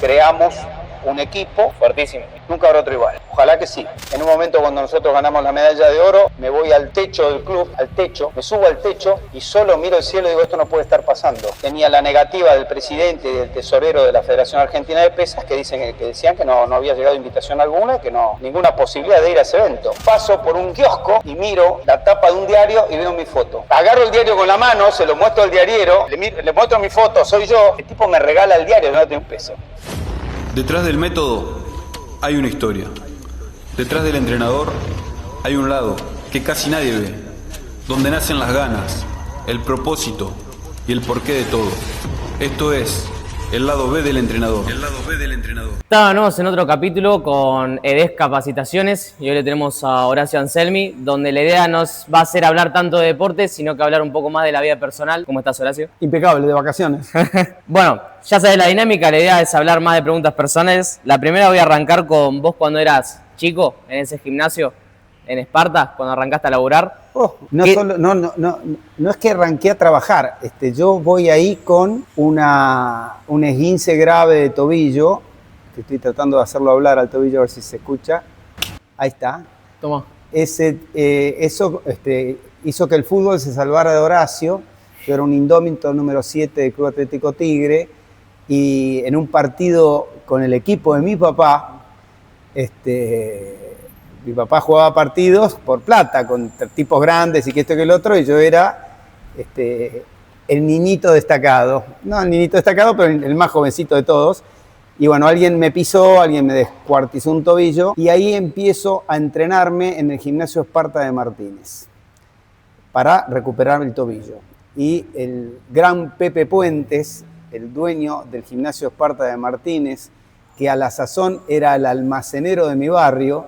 creamos un equipo fuertísimo. Nunca habrá otro igual. Ojalá que sí. En un momento cuando nosotros ganamos la medalla de oro, me voy al techo del club, me subo al techo y solo miro el cielo y digo, esto no puede estar pasando. Tenía la negativa del presidente y del tesorero de la Federación Argentina de Pesas que decían que no había llegado invitación alguna, que no, ninguna posibilidad de ir a ese evento. Paso por un kiosco y miro la tapa de un diario y veo mi foto. Agarro el diario con la mano, se lo muestro al diariero, le muestro mi foto, soy yo. El tipo me regala el diario, no tiene un peso. Detrás del método hay una historia. Detrás del entrenador hay un lado que casi nadie ve, donde nacen las ganas, el propósito y el porqué de todo. Esto es el lado B del entrenador. El lado B del entrenador. Estábamos en otro capítulo con EDES Capacitaciones y hoy le tenemos a Horacio Anselmi, donde la idea no va a ser hablar tanto de deporte, sino que hablar un poco más de la vida personal. ¿Cómo estás, Horacio? Impecable, de vacaciones. Bueno, ya sabes la dinámica, la idea es hablar más de preguntas personales. La primera voy a arrancar con vos cuando eras chico, en ese gimnasio, en Esparta, cuando arrancaste a laburar. No es que arranqué a trabajar, yo voy ahí con un esguince grave de tobillo, que estoy tratando de hacerlo hablar al tobillo a ver si se escucha. Ahí está. Toma. Eso hizo que el fútbol se salvara de Horacio. Yo era un indómito número 7 del Club Atlético Tigre y en un partido con el equipo de mi papá, mi papá jugaba partidos por plata, con tipos grandes y que esto y que el otro, y yo era el niñito destacado. No el niñito destacado, pero el más jovencito de todos. Y bueno, alguien me pisó, alguien me descuartizó un tobillo, y ahí empiezo a entrenarme en el gimnasio Esparta de Martínez para recuperar el tobillo. Y el gran Pepe Puentes, el dueño del gimnasio Esparta de Martínez, que a la sazón era el almacenero de mi barrio,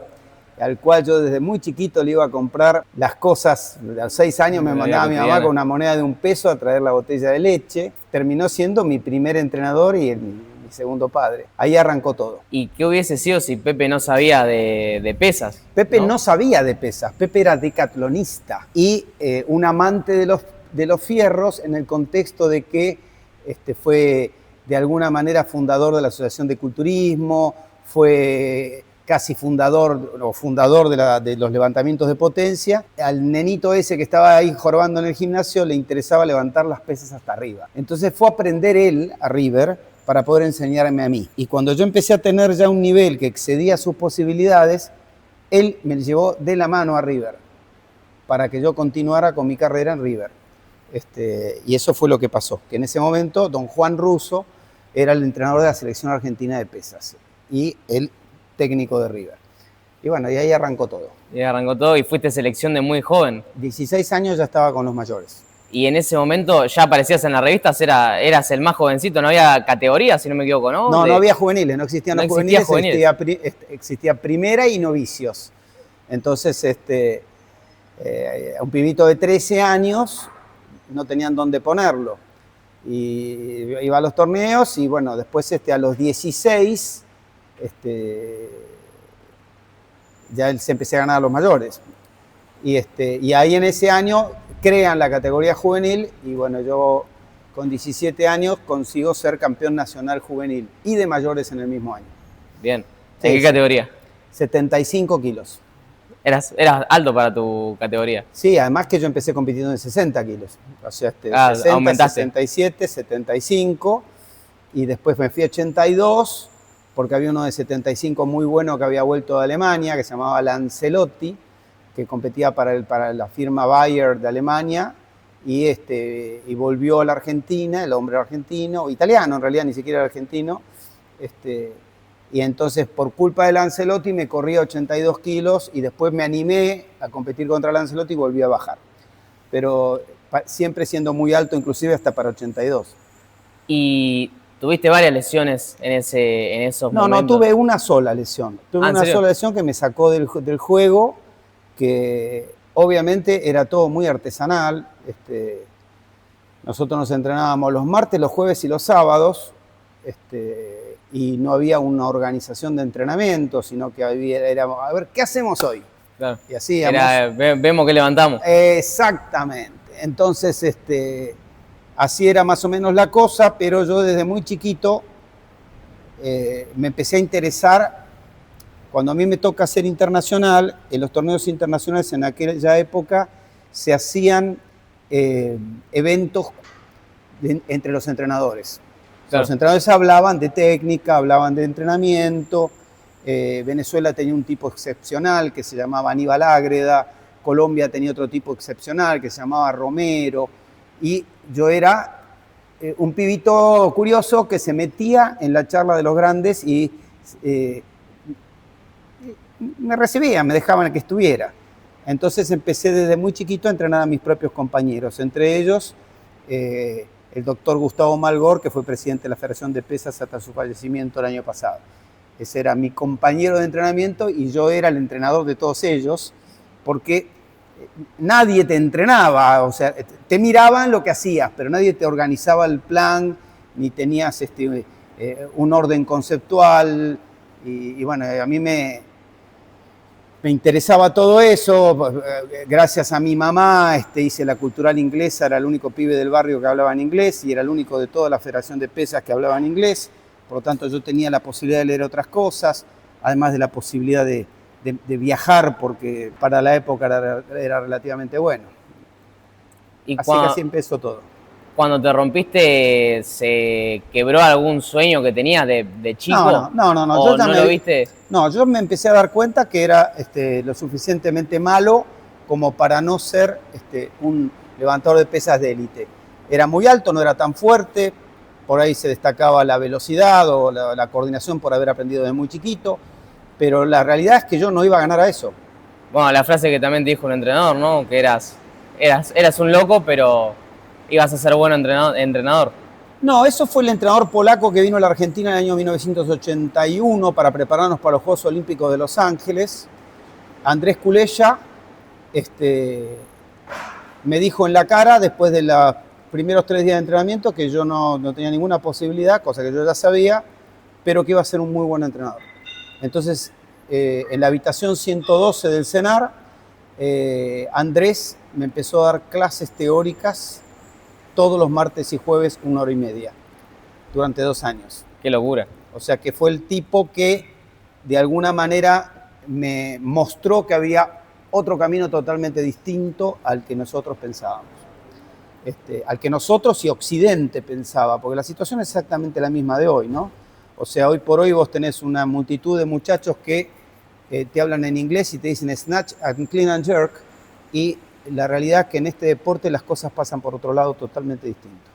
al cual yo desde muy chiquito le iba a comprar las cosas. A los 6 años me mandaba mi mamá con una moneda de $1 a traer la botella de leche. Terminó siendo mi primer entrenador y mi segundo padre. Ahí arrancó todo. ¿Y qué hubiese sido si Pepe no sabía de pesas? Pepe no sabía de pesas. Pepe era decatlonista y un amante de los fierros, en el contexto de que fue de alguna manera fundador de la Asociación de Culturismo, fue casi fundador de los levantamientos de potencia. Al nenito ese que estaba ahí jorobando en el gimnasio le interesaba levantar las pesas hasta arriba. Entonces fue a aprender él a River para poder enseñarme a mí. Y cuando yo empecé a tener ya un nivel que excedía sus posibilidades, él me llevó de la mano a River para que yo continuara con mi carrera en River. Y eso fue lo que pasó, que en ese momento don Juan Russo era el entrenador de la selección argentina de pesas y el técnico de River. Y bueno, y ahí arrancó todo. Y arrancó todo y fuiste selección de muy joven. 16 años ya estaba con los mayores. Y en ese momento ya aparecías en las revistas, eras el más jovencito, no había categoría, si no me equivoco, ¿no? No había juveniles, no existían los juveniles, existía primera y novicios. Entonces, un pibito de 13 años no tenían dónde ponerlo. Y iba a los torneos y bueno, después a los 16 ya él se empecé a ganar a los mayores. Y ahí en ese año crean la categoría juvenil y bueno, yo con 17 años consigo ser campeón nacional juvenil y de mayores en el mismo año. Bien. ¿En qué categoría? 75 kilos. Eras alto para tu categoría. Sí, además que yo empecé compitiendo en 60 kilos. O sea, 60, aumentaste. 67, 75 y después me fui a 82 porque había uno de 75 muy bueno que había vuelto de Alemania, que se llamaba Lancelotti, que competía para la firma Bayer de Alemania y volvió a la Argentina, el hombre argentino, italiano en realidad, ni siquiera argentino, y entonces por culpa de Lancelotti me corrí a 82 kilos y después me animé a competir contra Lancelotti y volví a bajar. Pero siempre siendo muy alto, inclusive hasta para 82. ¿Y tuviste varias lesiones en esos momentos? No, tuve una sola lesión. Tuve una sola lesión que me sacó del juego, que obviamente era todo muy artesanal. Nosotros nos entrenábamos los martes, los jueves y los sábados, y no había una organización de entrenamiento, sino que era, a ver, ¿qué hacemos hoy? Claro. Y hacíamos. Vemos que levantamos. Exactamente. Entonces, así era más o menos la cosa, pero yo desde muy chiquito me empecé a interesar. Cuando a mí me toca ser internacional, en los torneos internacionales en aquella época se hacían eventos entre los entrenadores. Claro. Los entrenadores hablaban de técnica, hablaban de entrenamiento. Venezuela tenía un tipo excepcional que se llamaba Aníbal Ágreda, Colombia tenía otro tipo excepcional que se llamaba Romero, y yo era un pibito curioso que se metía en la charla de los grandes y me recibían, me dejaban que estuviera. Entonces empecé desde muy chiquito a entrenar a mis propios compañeros, entre ellos el doctor Gustavo Malgor, que fue presidente de la Federación de Pesas hasta su fallecimiento el año pasado. Ese era mi compañero de entrenamiento y yo era el entrenador de todos ellos, porque nadie te entrenaba, o sea, te miraban lo que hacías, pero nadie te organizaba el plan, ni tenías un orden conceptual, y bueno, a mí me interesaba todo eso. Gracias a mi mamá hice la cultural inglesa, era el único pibe del barrio que hablaba en inglés y era el único de toda la Federación de Pesas que hablaba en inglés. Por lo tanto, yo tenía la posibilidad de leer otras cosas, además de la posibilidad de viajar, porque para la época era relativamente bueno. Y Así que así empezó todo. Cuando te rompiste, ¿se quebró algún sueño que tenías de chico? No. ¿O Yo no lo viste? No, yo me empecé a dar cuenta que era lo suficientemente malo como para no ser un levantador de pesas de élite. Era muy alto, no era tan fuerte, por ahí se destacaba la velocidad o la coordinación por haber aprendido desde muy chiquito, pero la realidad es que yo no iba a ganar a eso. Bueno, la frase que también te dijo un entrenador, ¿no? Que eras un loco, pero ibas a ser bueno entrenador. No, eso fue el entrenador polaco que vino a la Argentina en el año 1981 para prepararnos para los Juegos Olímpicos de Los Ángeles. Andrés Culella me dijo en la cara, después de los primeros 3 días de entrenamiento, que yo no tenía ninguna posibilidad, cosa que yo ya sabía, pero que iba a ser un muy buen entrenador. Entonces, en la habitación 112 del CENAR, Andrés me empezó a dar clases teóricas todos los martes y jueves 1 hora y media, durante 2 años. Qué locura. O sea que fue el tipo que de alguna manera me mostró que había otro camino totalmente distinto al que nosotros pensábamos. Al que nosotros y Occidente pensaba, porque la situación es exactamente la misma de hoy, ¿no? O sea, hoy por hoy vos tenés una multitud de muchachos que te hablan en inglés y te dicen snatch and clean and jerk, y la realidad es que en este deporte las cosas pasan por otro lado totalmente distinto.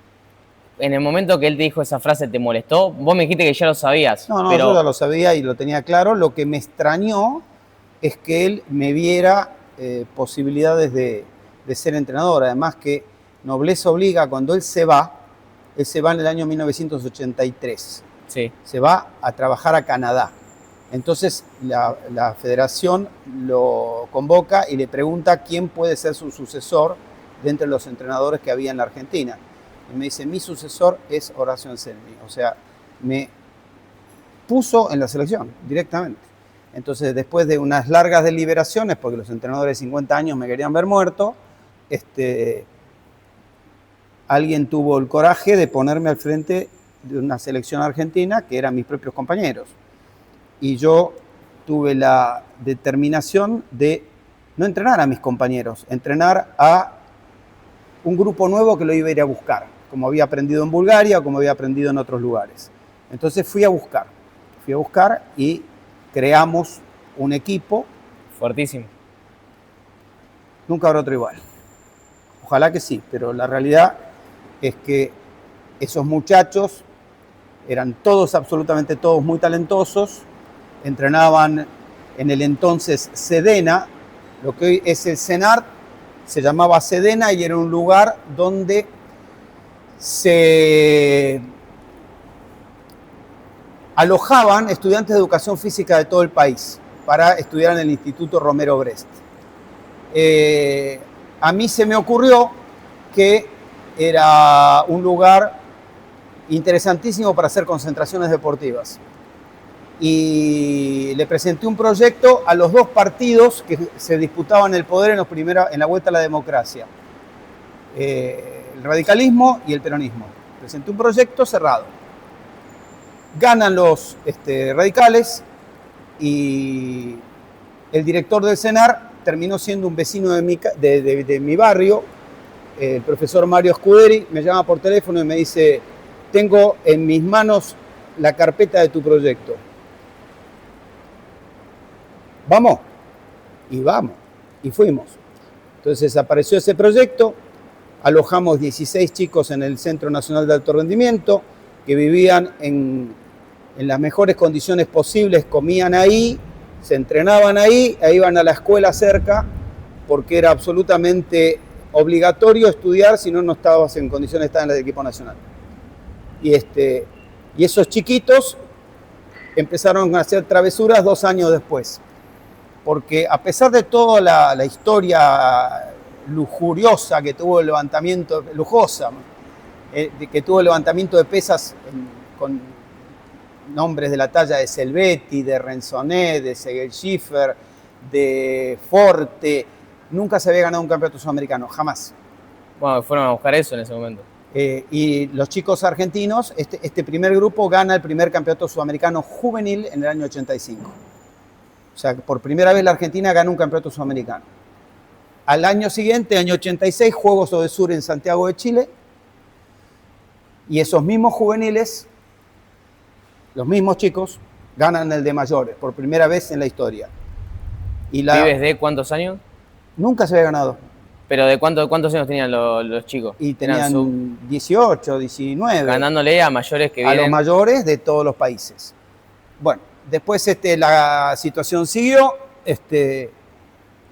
En el momento que él te dijo esa frase, ¿te molestó? Vos me dijiste que ya lo sabías. No, pero yo ya lo sabía y lo tenía claro. Lo que me extrañó es que él me viera posibilidades de ser entrenador. Además que nobleza obliga, cuando él se va en el año 1983. Sí. Se va a trabajar a Canadá. Entonces la federación lo convoca y le pregunta quién puede ser su sucesor de entre los entrenadores que había en la Argentina. Y me dice, mi sucesor es Horacio Anselmi. O sea, me puso en la selección directamente. Entonces, después de unas largas deliberaciones, porque los entrenadores de 50 años me querían ver muerto, alguien tuvo el coraje de ponerme al frente de una selección argentina que eran mis propios compañeros. Y yo tuve la determinación de no entrenar a mis compañeros, entrenar a un grupo nuevo que lo iba a ir a buscar, como había aprendido en Bulgaria o como había aprendido en otros lugares. Entonces fui a buscar y creamos un equipo. Fuertísimo. Nunca habrá otro igual. Ojalá que sí, pero la realidad es que esos muchachos eran todos, absolutamente todos, muy talentosos. Entrenaban en el entonces Sedena, lo que hoy es el CENAR, se llamaba Sedena y era un lugar donde se alojaban estudiantes de educación física de todo el país para estudiar en el Instituto Romero Brest. A mí se me ocurrió que era un lugar interesantísimo para hacer concentraciones deportivas. Y le presenté un proyecto a los 2 partidos que se disputaban el poder en la vuelta a la democracia. El radicalismo y el peronismo. Presenté un proyecto cerrado. Ganan los radicales y el director del CENAR terminó siendo un vecino de mi barrio, el profesor Mario Scuderi. Me llama por teléfono y me dice: tengo en mis manos la carpeta de tu proyecto. ¿Vamos? Y vamos. Y fuimos. Entonces apareció ese proyecto, alojamos 16 chicos en el Centro Nacional de Alto Rendimiento, que vivían en las mejores condiciones posibles, comían ahí, se entrenaban ahí, e iban a la escuela cerca, porque era absolutamente obligatorio estudiar, si no, no estabas en condiciones de estar en el equipo nacional. Y esos chiquitos empezaron a hacer travesuras 2 años después, porque a pesar de toda la historia lujuriosa que tuvo el levantamiento, lujosa, que tuvo el levantamiento de pesas con nombres de la talla de Selvetti, de Rensonet, de Segelschiffer, de Forte, nunca se había ganado un campeonato sudamericano, jamás. Bueno, fueron a buscar eso en ese momento. Y los chicos argentinos, este primer grupo gana el primer campeonato sudamericano juvenil en el año 85. O sea, por primera vez la Argentina gana un campeonato sudamericano. Al año siguiente, año 86, Juegos Odesur en Santiago de Chile. Y esos mismos juveniles, los mismos chicos, ganan el de mayores, por primera vez en la historia. ¿Pibes de cuántos años? Nunca se había ganado. ¿Pero de cuántos años tenían los chicos? Y tenían 18, 19. Ganándole a mayores que vienen. A los mayores de todos los países. Bueno, después la situación siguió,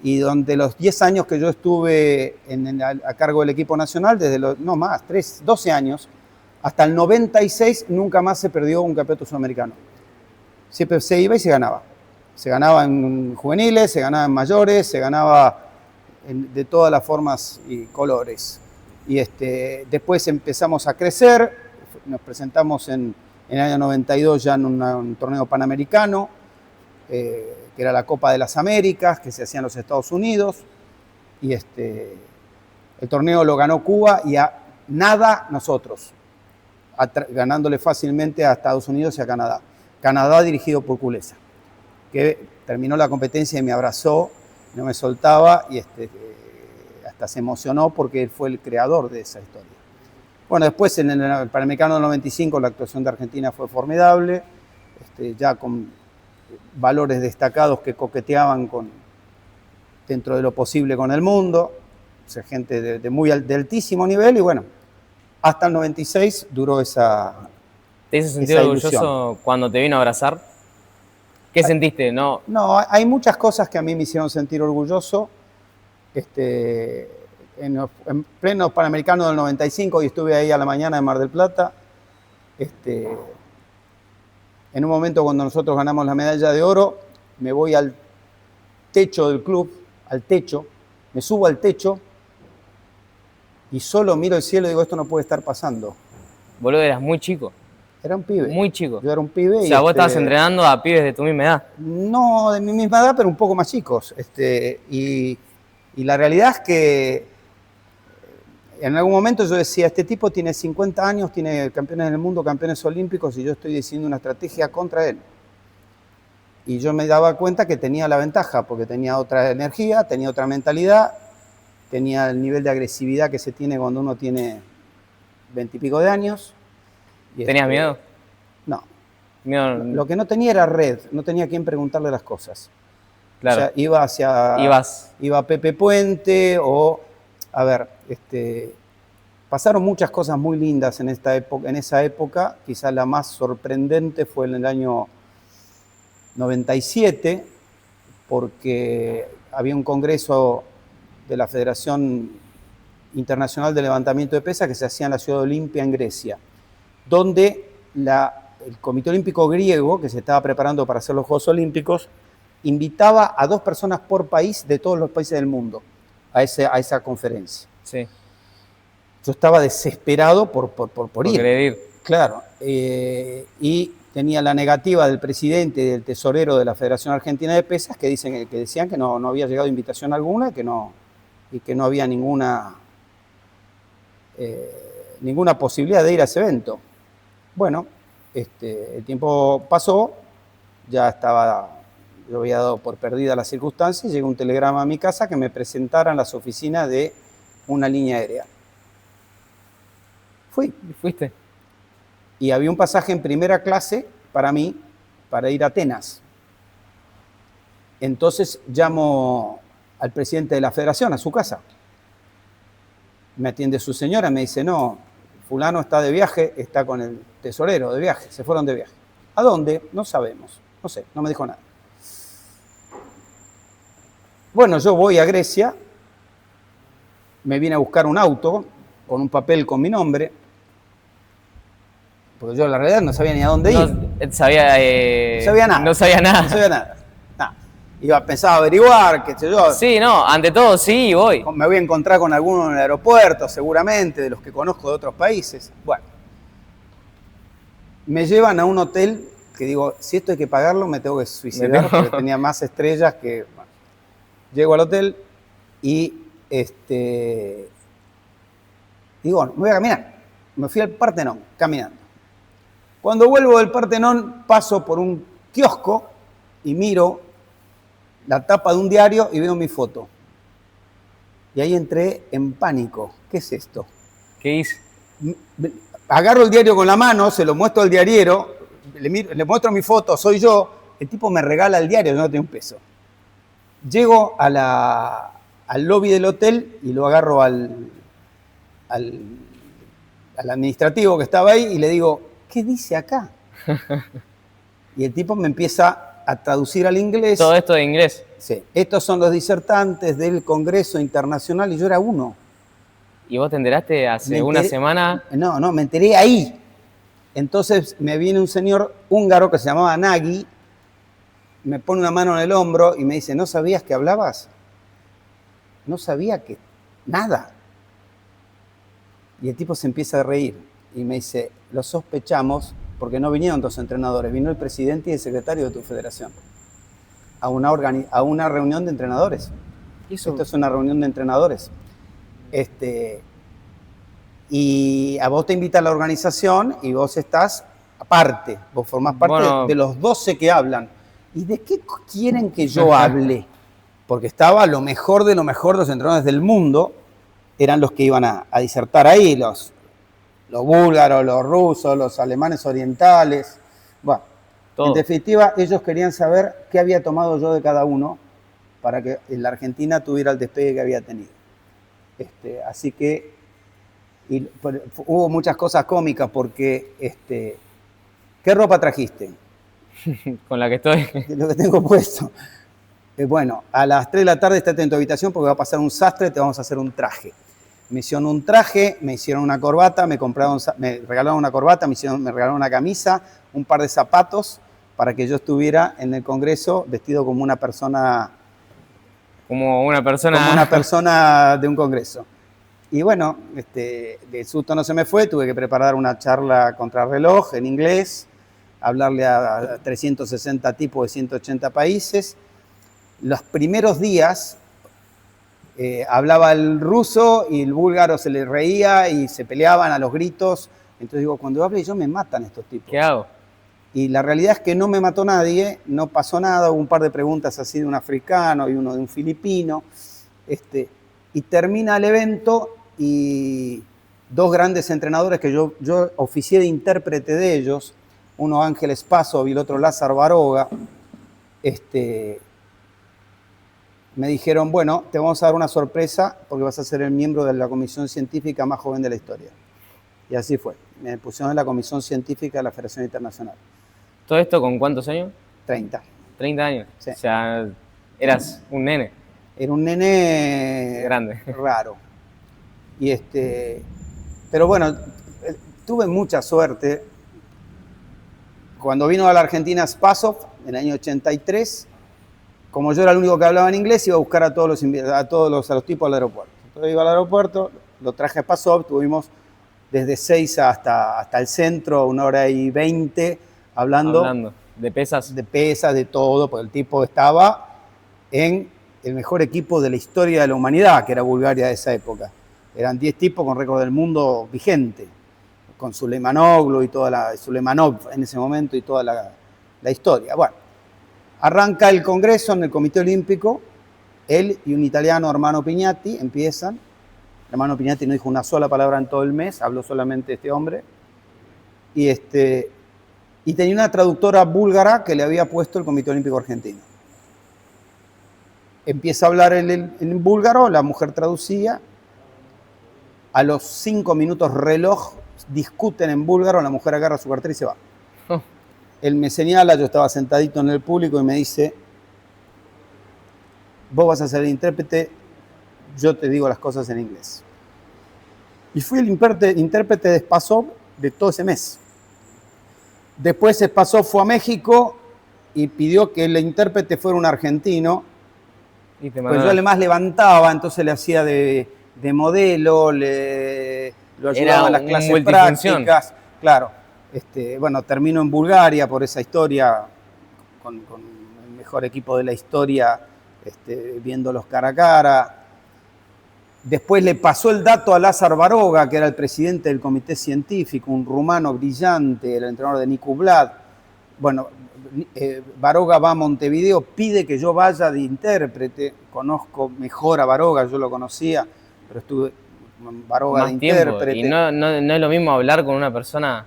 y durante los 10 años que yo estuve a cargo del equipo nacional, desde 12 años, hasta el 96 nunca más se perdió un campeonato sudamericano. Siempre se iba y se ganaba. Se ganaba en juveniles, se ganaba en mayores, se ganaba de todas las formas y colores. Y después empezamos a crecer, nos presentamos en el año 92 ya en un torneo panamericano, que era la Copa de las Américas, que se hacía en los Estados Unidos. Y el torneo lo ganó Cuba y a nada nosotros, ganándole fácilmente a Estados Unidos y a Canadá. Canadá dirigido por Culesa, que terminó la competencia y me abrazó, no me soltaba, y hasta se emocionó porque él fue el creador de esa historia. Bueno, después en el Panamericano del 95 la actuación de Argentina fue formidable, ya con valores destacados que coqueteaban dentro de lo posible con el mundo, o sea, gente de altísimo nivel, y bueno, hasta el 96 duró esa ¿Te hizo sentir orgulloso cuando te vino a abrazar? ¿Qué sentiste? No, hay muchas cosas que a mí me hicieron sentir orgulloso. En pleno Panamericano del 95, y estuve ahí a la mañana en Mar del Plata, en un momento cuando nosotros ganamos la medalla de oro, me voy al techo del club, me subo al techo y solo miro el cielo y digo: esto no puede estar pasando. Boludo, eras muy chico. Era un pibe. Muy chico. Yo era un pibe. O sea, vos estabas entrenando a pibes de tu misma edad. No de mi misma edad, pero un poco más chicos. Y la realidad es que en algún momento yo decía: este tipo tiene 50 años, tiene campeones del mundo, campeones olímpicos, y yo estoy diciendo una estrategia contra él. Y yo me daba cuenta que tenía la ventaja, porque tenía otra energía, tenía otra mentalidad, tenía el nivel de agresividad que se tiene cuando uno tiene 20 y pico de años. Y ¿Tenías miedo? No. Miedo. Lo que no tenía era red, no tenía a quién preguntarle las cosas. Claro. O sea, iba a Pepe Puente o, a ver, pasaron muchas cosas muy lindas en esa época. Quizás la más sorprendente fue en el año 97, porque había un congreso de la Federación Internacional de Levantamiento de Pesas que se hacía en la ciudad de Olimpia, en Grecia, donde el Comité Olímpico griego, que se estaba preparando para hacer los Juegos Olímpicos, invitaba a 2 personas por país de todos los países del mundo a esa conferencia. Sí. Yo estaba desesperado por ir. Querer ir. Claro. Y tenía la negativa del presidente y del tesorero de la Federación Argentina de Pesas, que decían que no había llegado invitación alguna y que no había ninguna posibilidad de ir a ese evento. Bueno, el tiempo pasó, yo había dado por perdida las circunstancias, llegó un telegrama a mi casa que me presentaran las oficinas de una línea aérea. ¿Fuiste? Y había un pasaje en primera clase para mí, para ir a Atenas. Entonces llamo al presidente de la federación a su casa. Me atiende su señora, me dice, no, fulano está de viaje, está con el tesorero de viaje, se fueron de viaje. ¿A dónde? No sabemos, no sé, no me dijo nada. Bueno, yo voy a Grecia, me vine a buscar un auto con un papel con mi nombre, porque yo en la realidad no sabía ni a dónde ir. No sabía nada. No sabía nada. Pensaba averiguar, qué sé yo. Sí, no, ante todo sí, voy. Me voy a encontrar con alguno en el aeropuerto, seguramente, de los que conozco de otros países. Bueno, me llevan a un hotel que digo, si esto hay que pagarlo, me tengo que suicidar, porque tenía más estrellas que... Bueno, llego al hotel y digo, me voy a caminar. Me fui al Partenón, caminando. Cuando vuelvo del Partenón, paso por un kiosco y miro la tapa de un diario y veo mi foto. Y ahí entré en pánico. ¿Qué es esto? ¿Qué hice? Agarro el diario con la mano, se lo muestro al diariero, le muestro mi foto, soy yo, el tipo me regala el diario, yo no tengo un peso. Llego al lobby del hotel y lo agarro al administrativo que estaba ahí y le digo, ¿qué dice acá? Y el tipo me empieza a traducir al inglés. Todo esto de inglés. Sí. Estos son los disertantes del Congreso Internacional y yo era uno. ¿Y vos te enteraste hace una semana? No, me enteré ahí. Entonces me viene un señor húngaro que se llamaba Nagy, me pone una mano en el hombro y me dice, ¿no sabías que hablabas? No sabía que nada. Y el tipo se empieza a reír y me dice, lo sospechamos porque no vinieron 2 entrenadores, vino el presidente y el secretario de tu federación a una reunión de entrenadores. Esto es una reunión de entrenadores. Y a vos te invita a la organización y vos estás aparte, vos formás parte de los 12 que hablan. ¿Y de qué quieren que yo hable? Porque estaba lo mejor de los entrenadores del mundo, eran los que iban a disertar ahí, los búlgaros, los rusos, los alemanes orientales. Bueno, en definitiva, ellos querían saber qué había tomado yo de cada uno para que la Argentina tuviera el despegue que había tenido. Así que hubo muchas cosas cómicas porque, ¿qué ropa trajiste? Con la que estoy. Lo que tengo puesto. Bueno, a las 3 de la tarde estate en tu habitación porque va a pasar un sastre, te vamos a hacer un traje. Me hicieron un traje, me hicieron una corbata, me regalaron una corbata, me regalaron una camisa, un par de zapatos para que yo estuviera en el Congreso vestido como una persona... Como una persona... Como una persona de un Congreso. Y bueno, el susto no se me fue, tuve que preparar una charla contrarreloj en inglés, hablarle a 360 tipos de 180 países. Los primeros días hablaba el ruso y el búlgaro se le reía y se peleaban a los gritos. Entonces digo, cuando hable yo me matan estos tipos. ¿Qué hago? Y la realidad es que no me mató nadie, no pasó nada, hubo un par de preguntas así de un africano y uno de un filipino. Y termina el evento y 2 grandes entrenadores que yo oficié de intérprete de ellos, uno Ángel Spasov y el otro Lázaro Baroga, me dijeron, bueno, te vamos a dar una sorpresa porque vas a ser el miembro de la comisión científica más joven de la historia. Y así fue. Me pusieron en la comisión científica de la Federación Internacional. ¿Todo esto con cuántos años? 30. 30 años. Sí. O sea, eras un nene. Era un nene grande, raro. Pero bueno, tuve mucha suerte. Cuando vino a la Argentina Spasov, en el año 83, como yo era el único que hablaba en inglés, iba a buscar a todos los tipos al aeropuerto. Entonces iba al aeropuerto, lo traje a Spasov, tuvimos desde 6 hasta el centro, 1h20, hablando de pesas. De pesas, de todo, porque el tipo estaba en el mejor equipo de la historia de la humanidad, que era Bulgaria de esa época. Eran 10 tipos con récord del mundo vigente. con Suleymanoglu y Suleymanov en ese momento y toda la historia. Bueno, arranca el Congreso en el Comité Olímpico, él y un italiano, Armando Pignatti, empiezan. Armando Pignatti no dijo una sola palabra en todo el mes, habló solamente este hombre. Y tenía una traductora búlgara que le había puesto el Comité Olímpico Argentino. Empieza a hablar en búlgaro, la mujer traducía. A los 5 minutos reloj discuten en búlgaro, la mujer agarra su cartera y se va. Él me señala, yo estaba sentadito en el público y me dice, vos vas a ser el intérprete, yo te digo las cosas en inglés. Y fui el intérprete de Spasov de todo ese mes. Después Spasov fue a México y pidió que el intérprete fuera un argentino. Pues yo además levantaba, entonces le hacía de modelo, lo ayudaba en las clases prácticas. Claro, bueno, termino en Bulgaria por esa historia, con el mejor equipo de la historia, viéndolos cara a cara. Después le pasó el dato a Lázar Baroga, que era el presidente del comité científico, un rumano brillante, el entrenador de Nicu Vlad. Bueno, Baroga va a Montevideo, pide que yo vaya de intérprete. Conozco mejor a Baroga, yo lo conocía, pero estuve Baroga más de tiempo. intérprete. Y no es lo mismo hablar con una persona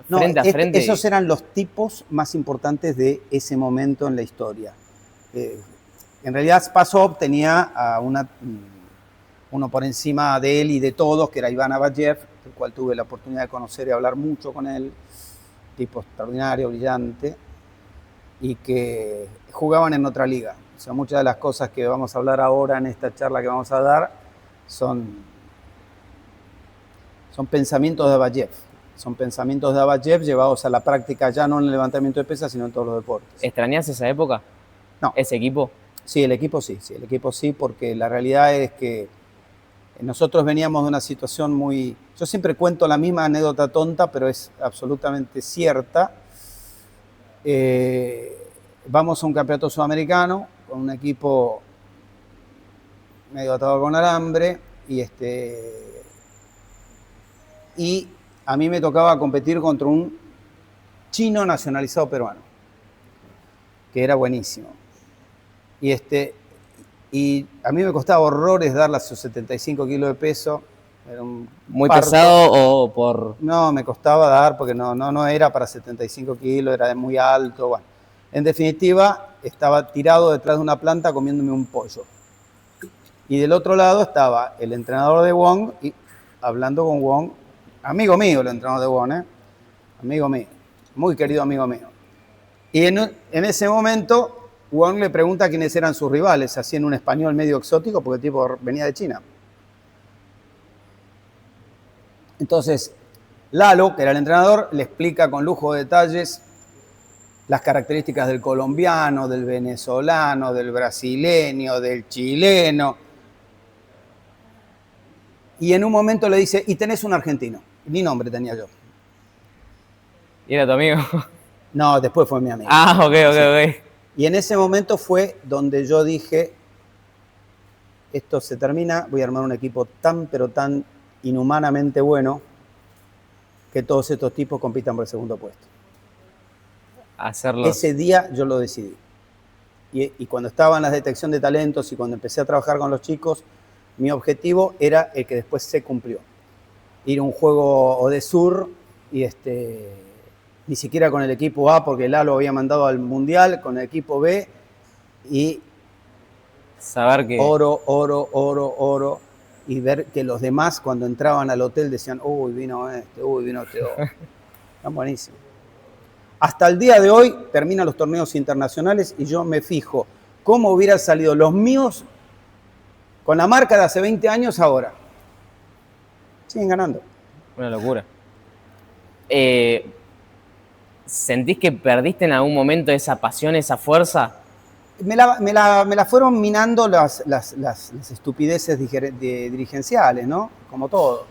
frente a frente. Esos eran los tipos más importantes de ese momento en la historia. En realidad Spasov tenía a uno por encima de él y de todos, que era Iván Abayev, el cual tuve la oportunidad de conocer y hablar mucho con él, tipo extraordinario, brillante, y que jugaban en otra liga. O sea, muchas de las cosas que vamos a hablar ahora en esta charla que vamos a dar son pensamientos de Abayev. Son pensamientos de Abayev llevados a la práctica ya no en el levantamiento de pesas, sino en todos los deportes. ¿Extrañás esa época? No. ¿Ese equipo? Sí, el equipo sí, porque la realidad es que nosotros veníamos de una situación muy... Yo siempre cuento la misma anécdota tonta, pero es absolutamente cierta. Vamos a un campeonato sudamericano con un equipo medio atado con alambre y a mí me tocaba competir contra un chino nacionalizado peruano, que era buenísimo. Y a mí me costaba horrores darle a sus 75 kilos de peso. Era un ¿Muy parto. pesado o por...? No, me costaba dar porque no era para 75 kilos, era muy alto. Bueno, en definitiva, estaba tirado detrás de una planta comiéndome un pollo. Y del otro lado estaba el entrenador de Wong y hablando con Wong, amigo mío el entrenador de Wong, amigo mío, muy querido amigo mío. Y en ese momento... Wong le pregunta quiénes eran sus rivales, así en un español medio exótico, porque el tipo venía de China. Entonces, Lalo, que era el entrenador, le explica con lujo de detalles las características del colombiano, del venezolano, del brasileño, del chileno. Y en un momento le dice, y tenés un argentino. Ni nombre tenía yo. ¿Y era tu amigo? No, después fue mi amigo. Ah, ok. Y en ese momento fue donde yo dije, esto se termina, voy a armar un equipo tan, pero tan inhumanamente bueno que todos estos tipos compitan por el segundo puesto. Ese día yo lo decidí. Y cuando estaba en la detección de talentos y cuando empecé a trabajar con los chicos, mi objetivo era el que después se cumplió. Ir a un juego Odesur y ni siquiera con el equipo A, porque Lalo había mandado al Mundial, con el equipo B, y saber que... oro, y ver que los demás cuando entraban al hotel decían, uy, vino este otro. Están buenísimos. Hasta el día de hoy terminan los torneos internacionales y yo me fijo cómo hubieran salido los míos con la marca de hace 20 años ahora. Siguen ganando. Una locura. ¿Sentís que perdiste en algún momento esa pasión, esa fuerza? Me la fueron minando las estupideces dirigenciales, ¿no? Como todo.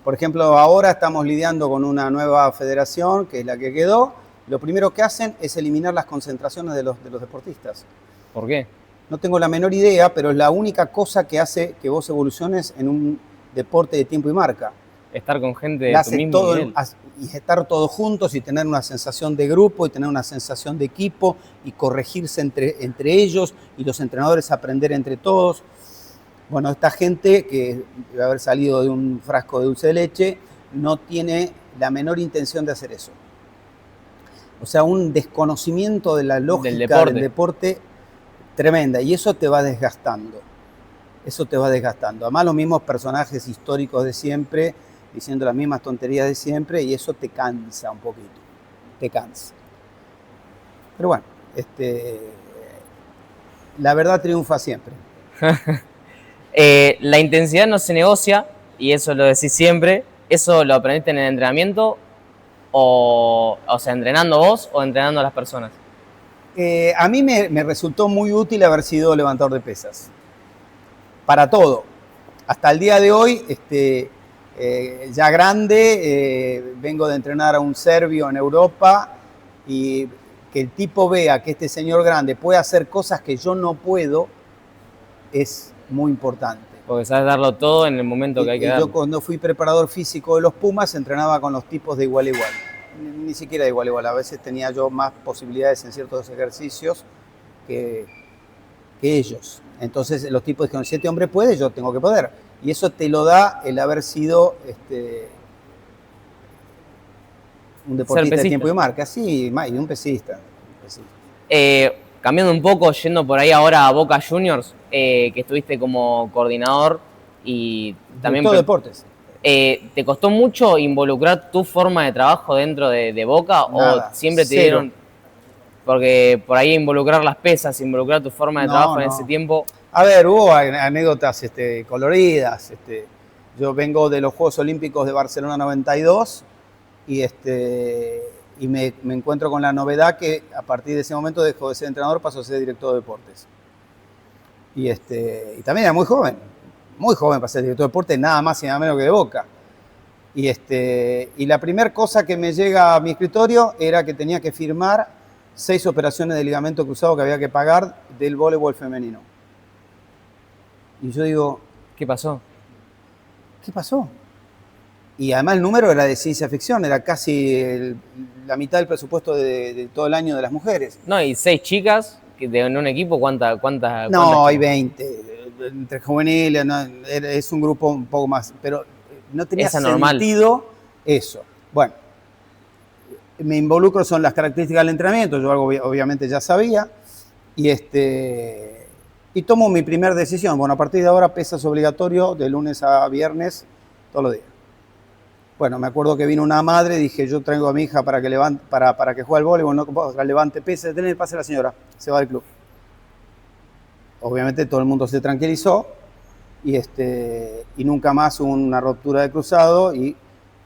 Por ejemplo, ahora estamos lidiando con una nueva federación, que es la que quedó. Lo primero que hacen es eliminar las concentraciones de los deportistas. ¿Por qué? No tengo la menor idea, pero es la única cosa que hace que vos evoluciones en un deporte de tiempo y marca. estar con gente Le de tu hace mismo todo, nivel. y estar todos juntos y tener una sensación de grupo y tener una sensación de equipo y corregirse entre ellos y los entrenadores aprender entre todos. Bueno, esta gente que debe haber salido de un frasco de dulce de leche no tiene la menor intención de hacer eso. O sea, un desconocimiento de la lógica del deporte tremenda, y eso te va desgastando. Eso te va desgastando. Además, los mismos personajes históricos de siempre, diciendo las mismas tonterías de siempre, y eso te cansa un poquito. Te cansa. Pero bueno, la verdad triunfa siempre. La intensidad no se negocia, y eso lo decís siempre. ¿Eso lo aprendiste en el entrenamiento? O sea, ¿entrenando vos o entrenando a las personas? A mí me resultó muy útil haber sido levantador de pesas. Para todo. Hasta el día de hoy, ya grande, vengo de entrenar a un serbio en Europa, y que el tipo vea que este señor grande puede hacer cosas que yo no puedo, es muy importante. Porque sabes darlo todo en el momento que hay que darlo. Yo cuando fui preparador físico de los Pumas entrenaba con los tipos de igual a igual. Ni siquiera de igual a igual. A veces tenía yo más posibilidades en ciertos ejercicios que ellos. Entonces los tipos dijeron, si este hombre puede, yo tengo que poder. Y eso te lo da el haber sido un deportista de tiempo y marca. Sí, y un pesista. Cambiando un poco, yendo por ahí ahora a Boca Juniors, que estuviste como coordinador y también... Todo deportes. ¿Te costó mucho involucrar tu forma de trabajo dentro de Boca? Nada, ¿O siempre te cero. dieron...? Porque por ahí involucrar las pesas, involucrar tu forma de trabajo en ese tiempo... A ver, hubo anécdotas coloridas. Yo vengo de los Juegos Olímpicos de Barcelona 92 y me encuentro con la novedad que a partir de ese momento dejó de ser entrenador, pasó a ser director de deportes. Y también era muy joven para ser director de deportes, nada más y nada menos que de Boca. Y la primera cosa que me llega a mi escritorio era que tenía que firmar 6 operaciones de ligamento cruzado que había que pagar del voleibol femenino. Y yo digo, ¿qué pasó? ¿Qué pasó? Y además el número era de ciencia ficción, era casi la mitad del presupuesto de todo el año de las mujeres. No, y 6 chicas en un equipo, ¿cuántas? No, hay 20. Entre juveniles, no, es un grupo un poco más, pero no tenía sentido eso. Bueno, me involucro, son las características del entrenamiento, yo algo obviamente ya sabía, y tomo mi primera decisión. Bueno, a partir de ahora pesas obligatorio de lunes a viernes, todos los días. Bueno, me acuerdo que vino una madre, dije, yo traigo a mi hija para que juegue al voleibol, no levante pesas, pase la señora, se va del club. Obviamente todo el mundo se tranquilizó y nunca más hubo una ruptura de cruzado, y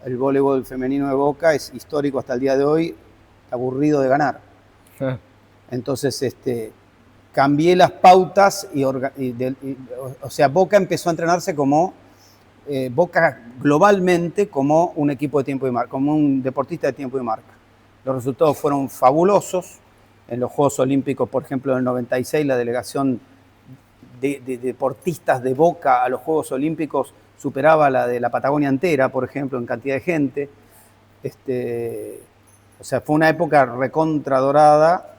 el voleibol femenino de Boca es histórico hasta el día de hoy, aburrido de ganar. Entonces, cambié las pautas o sea, Boca empezó a entrenarse como Boca globalmente como un equipo de tiempo y marca, como un deportista de tiempo y marca. Los resultados fueron fabulosos. En los Juegos Olímpicos, por ejemplo, en el 96, la delegación de deportistas de Boca a los Juegos Olímpicos superaba la de la Patagonia entera, por ejemplo, en cantidad de gente. O sea, fue una época recontra dorada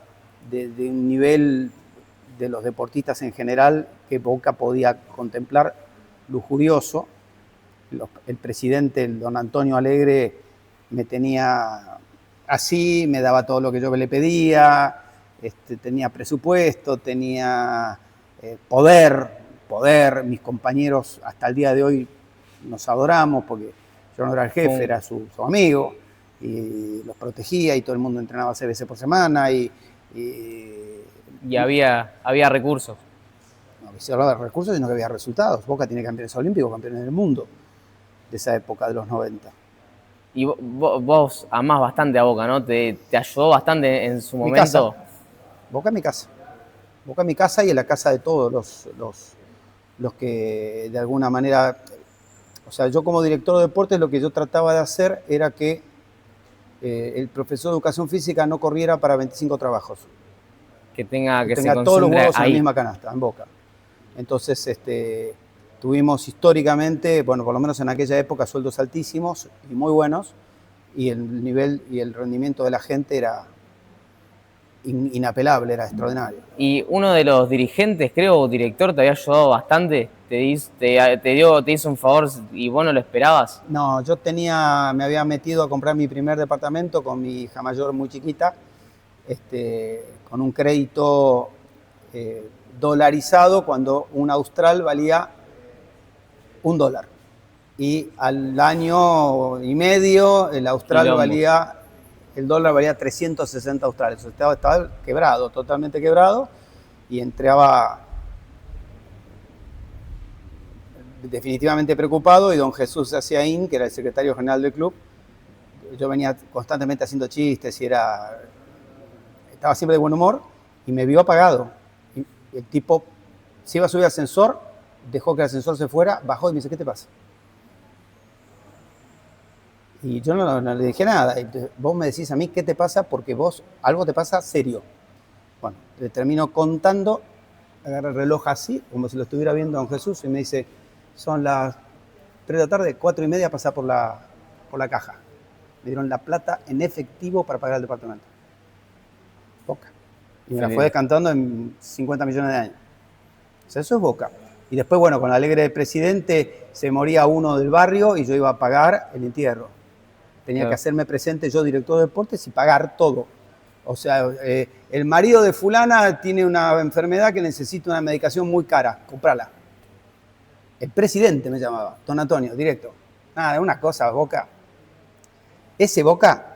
de un nivel de los deportistas en general que Boca podía contemplar, lujurioso. El presidente, el don Antonio Alegre, me tenía así, me daba todo lo que yo le pedía, tenía presupuesto, tenía poder, mis compañeros hasta el día de hoy nos adoramos porque yo no era el jefe, era su amigo, y los protegía y todo el mundo entrenaba 6 veces por semana y había recursos. No se hablaba de recursos, sino que había resultados. Boca tiene campeones olímpicos, campeones del mundo de esa época, de los 90. Y vos amás bastante a Boca, ¿no? ¿Te ayudó bastante en su momento? Casa. Boca es mi casa. Boca es mi casa y es la casa de todos los que de alguna manera... O sea, yo como director de deportes lo que yo trataba de hacer era que el profesor de educación física no corriera para 25 trabajos. Que tenga todos los huevos en la misma canasta, en Boca. Entonces, Tuvimos históricamente, bueno, por lo menos en aquella época, sueldos altísimos y muy buenos, y el nivel y el rendimiento de la gente era inapelable, era extraordinario. Y uno de los dirigentes, creo, o director, te había ayudado bastante, te hizo un favor y vos no lo esperabas. No, me había metido a comprar mi primer departamento con mi hija mayor muy chiquita, con un crédito dolarizado cuando un austral valía $1. Y al año y medio el dólar valía 360 australes. O sea, estaba quebrado, totalmente quebrado, y entraba definitivamente preocupado, y don Jesús Aciaín, que era el secretario general del club, yo venía constantemente haciendo chistes y estaba siempre de buen humor, y me vio apagado. Y el tipo se iba a subir al ascensor, dejó que el ascensor se fuera, bajó y me dice, ¿qué te pasa? Y yo no le dije nada. Entonces, vos me decís a mí qué te pasa porque algo te pasa serio. Bueno, le termino contando, agarra el reloj así, como si lo estuviera viendo don Jesús, y me dice, son las 3 de la tarde, 4:30, pasá por la caja. Me dieron la plata en efectivo para pagar el departamento. Boca. Y me la fue descantando en 50 millones de años. O sea, eso es Boca. Y después, bueno, con la alegre del presidente se moría uno del barrio y yo iba a pagar el entierro. Tenía que hacerme presente yo, director de deportes, y pagar todo. O sea, el marido de fulana tiene una enfermedad que necesita una medicación muy cara, comprala. El presidente me llamaba, don Antonio, directo. Nada, una cosa, Boca. Ese Boca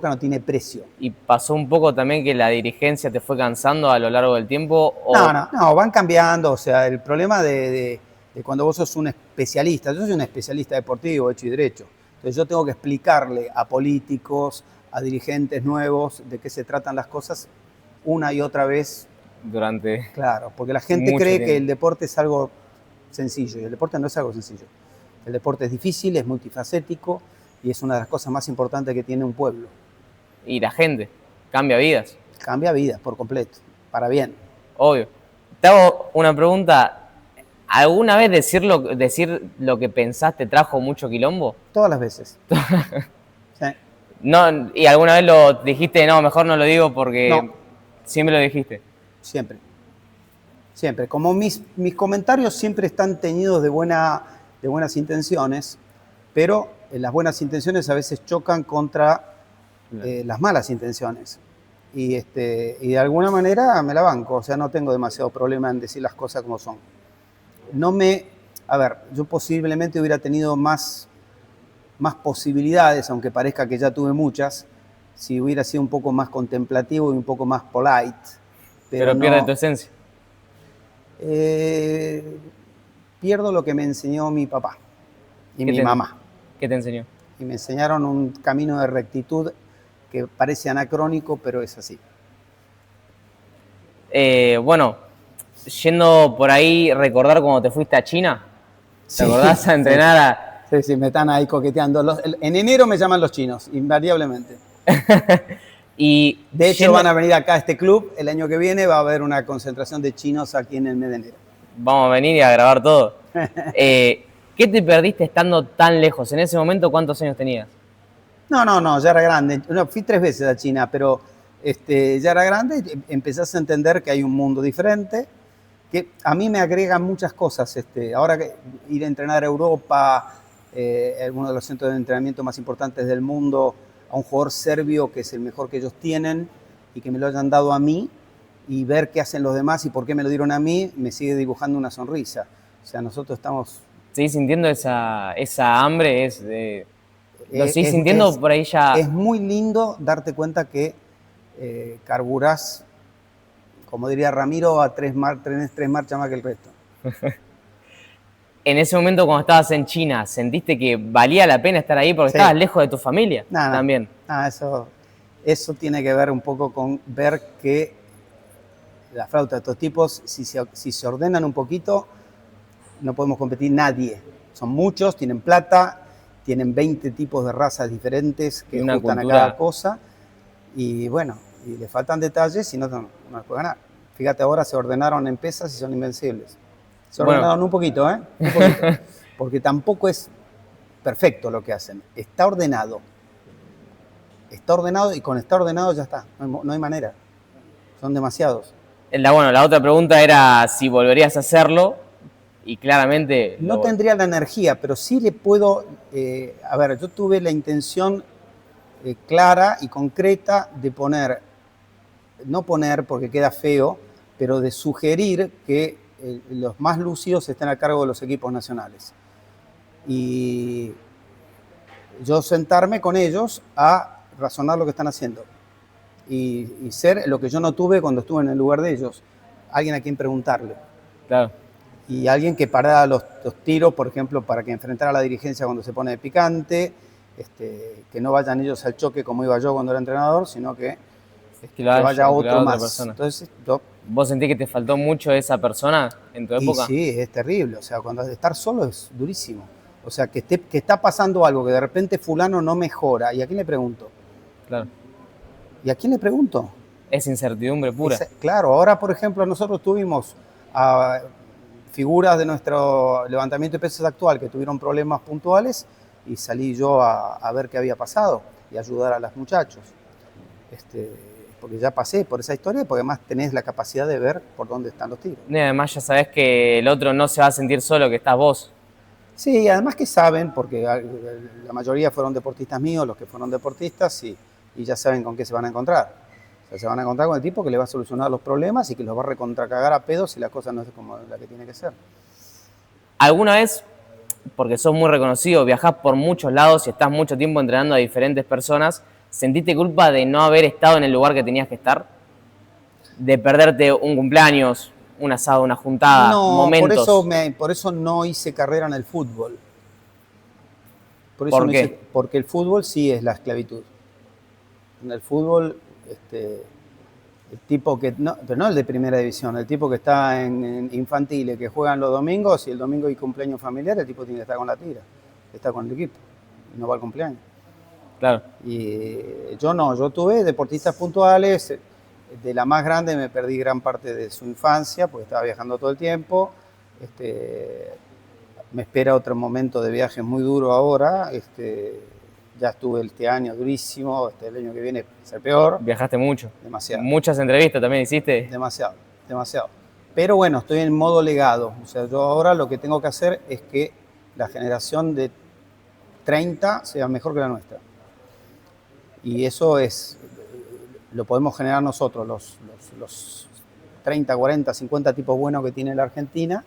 no tiene precio. ¿Y pasó un poco también que la dirigencia te fue cansando a lo largo del tiempo? ¿O? No, van cambiando. O sea, el problema de cuando vos sos un especialista, yo soy un especialista deportivo, hecho y derecho. Entonces yo tengo que explicarle a políticos, a dirigentes nuevos, de qué se tratan las cosas una y otra vez. Claro, porque la gente cree que el deporte es algo sencillo, y el deporte no es algo sencillo. El deporte es difícil, es multifacético, y es una de las cosas más importantes que tiene un pueblo. Y la gente cambia vidas. Cambia vidas por completo, para bien. Obvio. Te hago una pregunta. ¿Alguna vez decir lo que pensaste trajo mucho quilombo? Todas las veces. Sí. No, ¿y alguna vez lo dijiste, no, mejor no lo digo porque no. Siempre lo dijiste? Siempre. Siempre. Como mis comentarios siempre están teñidos de buenas intenciones, pero las buenas intenciones a veces chocan contra las malas intenciones. Y de alguna manera me la banco, o sea, no tengo demasiado problema en decir las cosas como son. Yo posiblemente hubiera tenido más posibilidades, aunque parezca que ya tuve muchas, si hubiera sido un poco más contemplativo y un poco más polite. Pero pierde tu esencia. Pierdo lo que me enseñó mi papá y mi mamá. ¿Qué te enseñó? Y me enseñaron un camino de rectitud que parece anacrónico, pero es así. Bueno, yendo por ahí, recordar cuando te fuiste a China. ¿Te acordás a entrenar a...? Sí, me están ahí coqueteando. En enero me llaman los chinos, invariablemente. Y de hecho van a venir acá a este club, el año que viene va a haber una concentración de chinos aquí en el mes de enero. Vamos a venir y a grabar todo. ¿Qué te perdiste estando tan lejos? En ese momento, ¿cuántos años tenías? No, ya era grande. Fui 3 veces a China, pero ya era grande y empezás a entender que hay un mundo diferente, que a mí me agregan muchas cosas. Ahora que ir a entrenar a Europa, uno de los centros de entrenamiento más importantes del mundo, a un jugador serbio que es el mejor que ellos tienen y que me lo hayan dado a mí, y ver qué hacen los demás y por qué me lo dieron a mí, me sigue dibujando una sonrisa. O sea, nosotros estamos... ¿Seguís sintiendo esa hambre? ¿Lo seguís sintiendo por ahí ya? Es muy lindo darte cuenta que carburás, como diría Ramiro, a tres marchas más que el resto. En ese momento, cuando estabas en China, ¿sentiste que valía la pena estar ahí porque estabas lejos de tu familia? También. Eso tiene que ver un poco con ver que la flauta de estos tipos, si se ordenan un poquito, no podemos competir nadie. Son muchos, tienen plata, tienen 20 tipos de razas diferentes que ajustan a cada cosa. Y bueno, y le faltan detalles y no les puede ganar. Fíjate, ahora se ordenaron en pesas y son invencibles. Desordenado, no un poquito, ¿eh? Un poquito. Porque tampoco es perfecto lo que hacen. Está ordenado. Está ordenado y con está ordenado ya está. No hay manera. Son demasiados. La otra pregunta era si volverías a hacerlo y claramente... No tendría la energía, pero sí le puedo... a ver, yo tuve la intención clara y concreta de poner, no poner porque queda feo, pero de sugerir que los más lúcidos estén a cargo de los equipos nacionales. Y yo sentarme con ellos a razonar lo que están haciendo. Y ser lo que yo no tuve cuando estuve en el lugar de ellos. Alguien a quien preguntarle. Claro. Y alguien que parara los tiros, por ejemplo, para que enfrentara a la dirigencia cuando se pone de picante, que no vayan ellos al choque como iba yo cuando era entrenador, sino que vaya otro más. Entonces, ¿Vos sentís que te faltó mucho esa persona en tu época? Sí, es terrible. O sea, cuando estar solo es durísimo. O sea, que está pasando algo, que de repente fulano no mejora. ¿Y a quién le pregunto? Claro. ¿Y a quién le pregunto? Es incertidumbre pura. Claro, ahora, por ejemplo, nosotros tuvimos figuras de nuestro levantamiento de pesas actual que tuvieron problemas puntuales y salí yo a ver qué había pasado y ayudar a los muchachos. Porque ya pasé por esa historia, porque además tenés la capacidad de ver por dónde están los tiros. Y además ya sabés que el otro no se va a sentir solo, que estás vos. Sí, además que saben, porque la mayoría fueron deportistas míos, los que fueron deportistas, y ya saben con qué se van a encontrar. O sea, se van a encontrar con el tipo que le va a solucionar los problemas y que los va a recontracagar a pedos si la cosa no es como la que tiene que ser. ¿Alguna vez, porque sos muy reconocido, viajás por muchos lados y estás mucho tiempo entrenando a diferentes personas, sentiste culpa de no haber estado en el lugar que tenías que estar? De perderte un cumpleaños, un asado, una juntada, momentos. Por eso no hice carrera en el fútbol. ¿Por qué? Porque el fútbol sí es la esclavitud. En el fútbol, el tipo que, no, pero no el de primera división, el tipo que está en infantiles, que juegan los domingos y el domingo hay cumpleaños familiar, el tipo tiene que estar con la tira, está con el equipo, y no va al cumpleaños. Claro. Y yo tuve deportistas puntuales. De la más grande me perdí gran parte de su infancia porque estaba viajando todo el tiempo. Me espera otro momento de viaje muy duro ahora. Ya estuve este año durísimo, el año que viene va a ser peor. Viajaste mucho. Demasiado. Muchas entrevistas también hiciste. Demasiado. Pero bueno, estoy en modo legado. O sea, yo ahora lo que tengo que hacer es que la generación de 30 sea mejor que la nuestra. Y eso lo podemos generar nosotros, los 30, 40, 50 tipos buenos que tiene la Argentina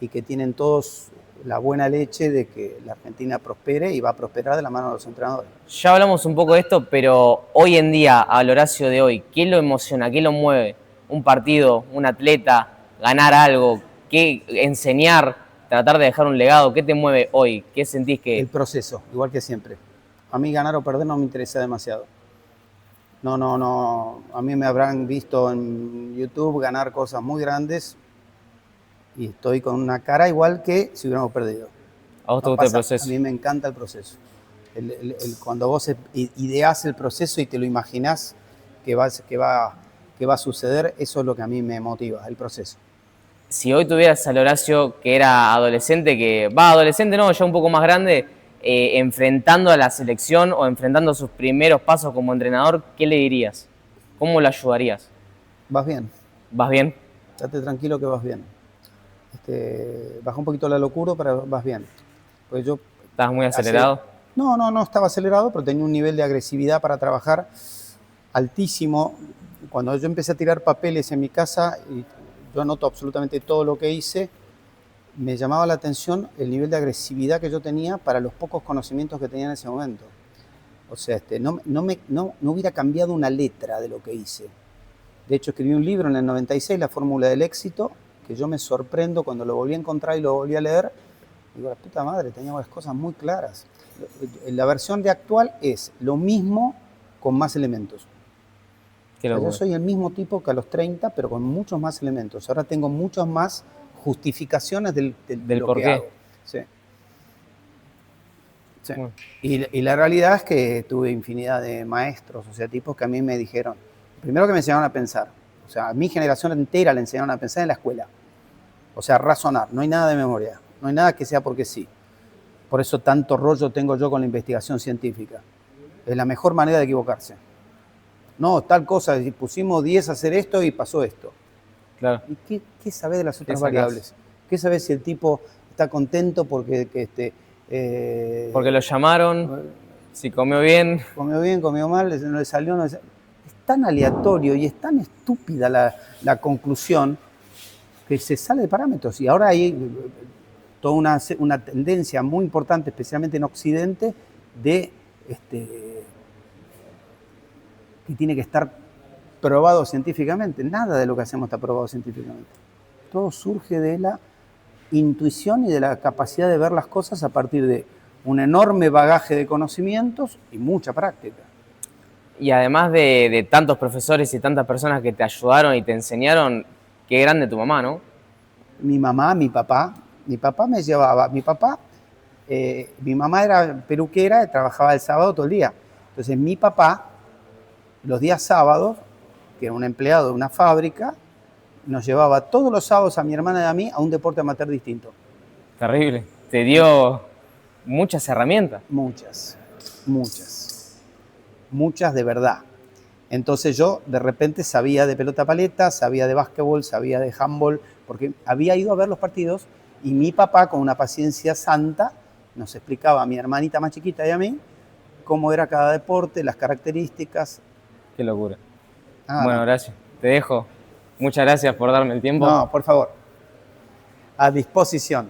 y que tienen todos la buena leche de que la Argentina prospere y va a prosperar de la mano de los entrenadores. Ya hablamos un poco de esto, pero hoy en día, al Horacio de hoy, ¿qué lo emociona? ¿Qué lo mueve? ¿Un partido? ¿Un atleta? ¿Ganar algo? ¿Qué enseñar? ¿Tratar de dejar un legado? ¿Qué te mueve hoy? ¿Qué sentís que...? El proceso, igual que siempre. A mí ganar o perder no me interesa demasiado. No. A mí me habrán visto en YouTube ganar cosas muy grandes y estoy con una cara igual que si hubiéramos perdido. ¿A vos te gusta el proceso? A mí me encanta el proceso. Cuando vos ideás el proceso y te lo imaginás que va a suceder, eso es lo que a mí me motiva, el proceso. Si hoy tuvieras al Horacio que era adolescente, ya un poco más grande, enfrentando a la selección o enfrentando sus primeros pasos como entrenador, ¿qué le dirías? ¿Cómo lo ayudarías? Vas bien. ¿Vas bien? Estate tranquilo que vas bien. Baja un poquito la locura, pero vas bien. Pues yo... ¿Estabas muy acelerado? No estaba acelerado, pero tenía un nivel de agresividad para trabajar altísimo. Cuando yo empecé a tirar papeles en mi casa, y yo anoto absolutamente todo lo que hice, me llamaba la atención el nivel de agresividad que yo tenía para los pocos conocimientos que tenía en ese momento. O sea, no hubiera cambiado una letra de lo que hice. De hecho, escribí un libro en el 96, La Fórmula del Éxito, que yo me sorprendo cuando lo volví a encontrar y lo volví a leer. Digo, la puta madre, tenía las cosas muy claras. La versión de actual es lo mismo con más elementos. Yo soy el mismo tipo que a los 30, pero con muchos más elementos. Ahora tengo muchas más justificaciones del lo por que qué hago. Sí. Bueno. Y la realidad es que tuve infinidad de maestros, o sea, tipos que a mí me dijeron, primero que me enseñaron a pensar, o sea, a mi generación entera le enseñaron a pensar en la escuela. O sea, razonar. No hay nada de memoria. No hay nada que sea porque sí. Por eso tanto rollo tengo yo con la investigación científica. Es la mejor manera de equivocarse. No, tal cosa, pusimos 10 a hacer esto y pasó esto. Claro. ¿Y qué sabés de las otras sacás? variables? ¿Qué sabés si el tipo está contento porque Porque lo llamaron, si comió bien. comió bien, comió mal, no le salió, no le salió? Es tan aleatorio y es tan estúpida la conclusión que se sale de parámetros. Y ahora hay toda una tendencia muy importante, especialmente en Occidente, de que tiene que estar probado científicamente. Nada de lo que hacemos está probado científicamente. Todo surge de la intuición y de la capacidad de ver las cosas a partir de un enorme bagaje de conocimientos y mucha práctica. Y además de tantos profesores y tantas personas que te ayudaron y te enseñaron, qué grande tu mamá, ¿no? Mi mamá, mi papá me llevaba, mi mamá era peluquera, trabajaba el sábado todo el día. Entonces mi papá, los días sábados, que era un empleado de una fábrica, nos llevaba todos los sábados a mi hermana y a mí a un deporte amateur distinto. Terrible. Te dio muchas herramientas. Muchas de verdad. Entonces yo de repente sabía de pelota paleta, sabía de básquetbol, sabía de handball, porque había ido a ver los partidos y mi papá, con una paciencia santa, nos explicaba a mi hermanita más chiquita y a mí cómo era cada deporte, las características. Qué locura. Ah, bueno, no. Horacio, te dejo. Muchas gracias por darme el tiempo. No, por favor. A disposición.